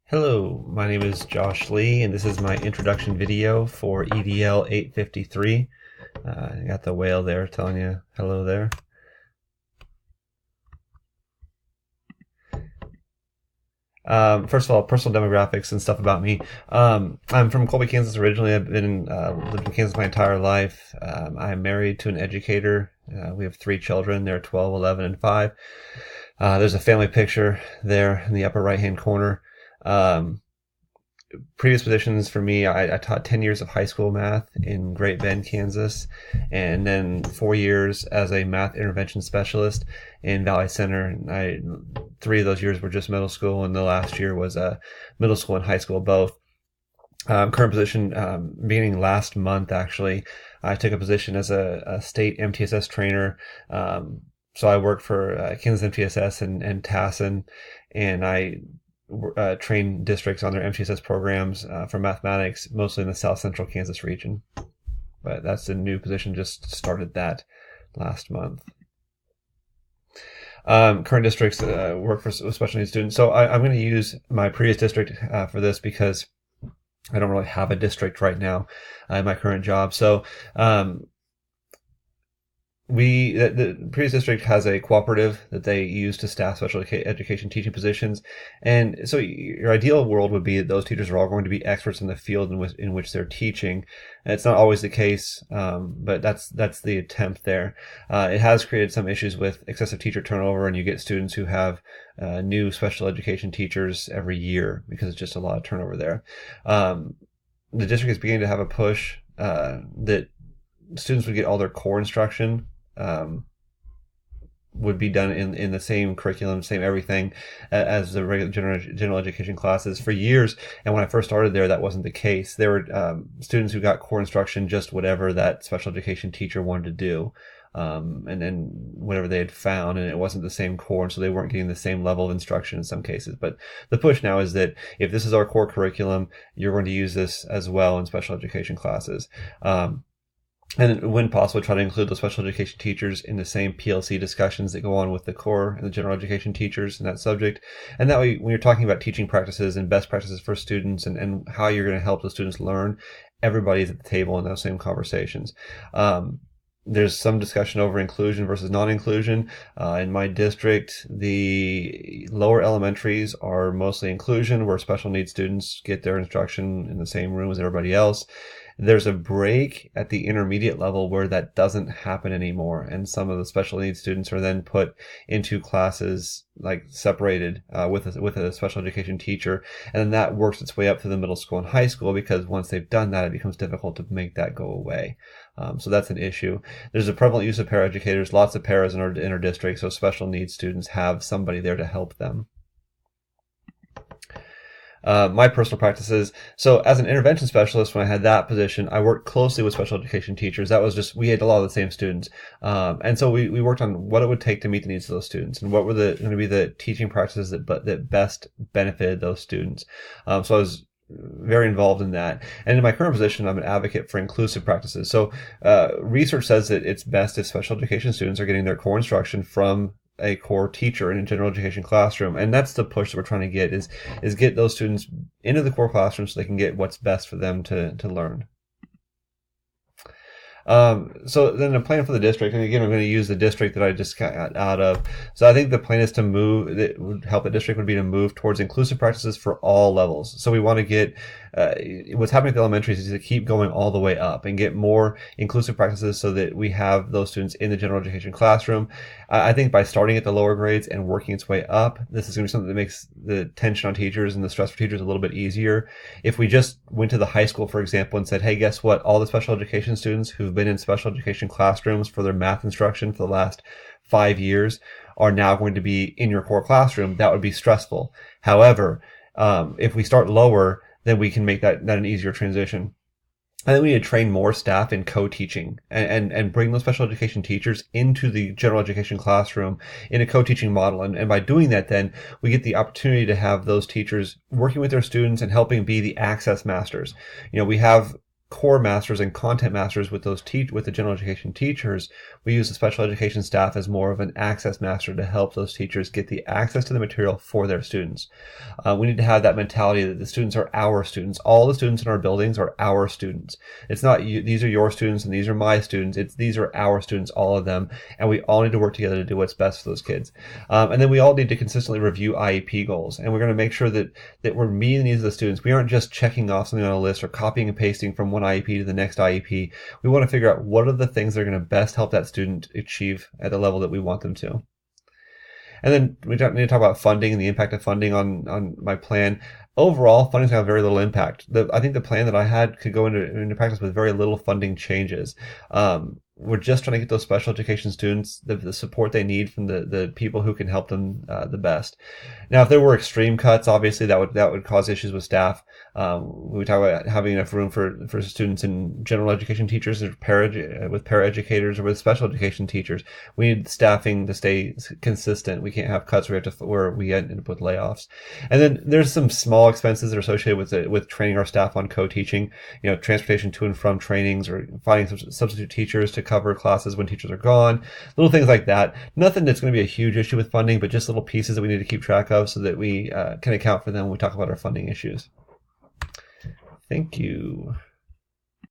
Hello, my name is Josh Lee, and this is my introduction video for EDL 853. I got the whale there telling you hello there. First of all, personal demographics and stuff about me. I'm from Colby, Kansas originally. I've lived in Kansas my entire life. I'm married to an educator. We have 3 children. They're 12, 11, and 5. There's a family picture there in the upper right-hand corner. Previous positions for me, I taught 10 years of high school math in Great Bend, Kansas, and then 4 years as a math intervention specialist in Valley Center. And 3 of those years were just middle school, and the last year was middle school and high school both. Current position, beginning last month, actually, I took a position as a state MTSS trainer. So I work for Kansas MTSS and TASN, and I train districts on their MTSS programs for mathematics, mostly in the South Central Kansas region. But that's a new position, just started that last month. Current districts work for special needs students. So I'm going to use my previous district for this because I don't really have a district right now in my current job. So the previous district has a cooperative that they use to staff special education teaching positions, and so your ideal world would be that those teachers are all going to be experts in the field in which they're teaching. And it's not always the case, but that's the attempt there. It has created some issues with excessive teacher turnover, and you get students who have new special education teachers every year because it's just a lot of turnover there. The district is beginning to have a push that students would get all their core instruction would be done in the same curriculum, same everything as the regular general education classes for years. And when I first started there, that wasn't the case. There were students who got core instruction, just whatever that special education teacher wanted to do, and then whatever they had found, and it wasn't the same core, and so they weren't getting the same level of instruction in some cases. But the push now is that if this is our core curriculum, you're going to use this as well in special education classes. And when possible, try to include those special education teachers in the same PLC discussions that go on with the core and the general education teachers in that subject. And that way, when you're talking about teaching practices and best practices for students and how you're going to help the students learn, everybody's at the table in those same conversations. There's some discussion over inclusion versus non-inclusion. In my district, the lower elementaries are mostly inclusion, where special needs students get their instruction in the same room as everybody else. There's a break at the intermediate level where that doesn't happen anymore, and some of the special needs students are then put into classes like separated with a special education teacher, and then that works its way up to the middle school and high school, because once they've done that, it becomes difficult to make that go away. So that's an issue. There's a prevalent use of paraeducators, lots of paras in our district, so special needs students have somebody there to help them. My personal practices. So as an intervention specialist, when I had that position, I worked closely with special education teachers. That was just, we had a lot of the same students. And so we worked on what it would take to meet the needs of those students and what were going to be the teaching practices that best benefited those students. So I was very involved in that. And in my current position, I'm an advocate for inclusive practices. So research says that it's best if special education students are getting their core instruction from a core teacher in a general education classroom. And that's the push that we're trying to get is get those students into the core classroom so they can get what's best for them to learn. So then the plan for the district, and again, I'm going to use the district that I just got out of. So I think the plan is to move, that would help the district would be to move towards inclusive practices for all levels. So we want to get, what's happening at the elementaries is to keep going all the way up and get more inclusive practices so that we have those students in the general education classroom. I think by starting at the lower grades and working its way up, this is going to be something that makes the tension on teachers and the stress for teachers a little bit easier. If we just went to the high school, for example, and said, hey, guess what? All the special education students who've been in special education classrooms for their math instruction for the last 5 years are now going to be in your core classroom, that would be stressful. However, if we start lower, then we can make that an easier transition. I think we need to train more staff in co-teaching and bring those special education teachers into the general education classroom in a co-teaching model. And by doing that, then we get the opportunity to have those teachers working with their students and helping be the access masters. You know, we have core masters and content masters with those with the general education teachers, we use the special education staff as more of an access master to help those teachers get the access to the material for their students. We need to have that mentality that the students are our students. All the students in our buildings are our students. It's not these are your students and these are my students. These are our students, all of them, and we all need to work together to do what's best for those kids. And then we all need to consistently review IEP goals, and we're going to make sure that we're meeting the needs of the students. We aren't just checking off something on a list or copying and pasting from one IEP to the next IEP. We want to figure out what are the things that are going to best help that student achieve at the level that we want them to. And then we need to talk about funding and the impact of funding on my plan. Overall, funding's going to have very little impact. I think the plan that I had could go into practice with very little funding changes. We're just trying to get those special education students the support they need from the people who can help them the best. Now, if there were extreme cuts, obviously that would cause issues with staff. We talk about having enough room for students in general education teachers or with paraeducators or with special education teachers. We need staffing to stay consistent. We can't have cuts where we end up with layoffs. And then there's some small expenses that are associated with training our staff on co-teaching, transportation to and from trainings or finding some substitute teachers to cover classes when teachers are gone, little things like that. Nothing that's going to be a huge issue with funding, but just little pieces that we need to keep track of so that we can account for them when we talk about our funding issues. Thank you.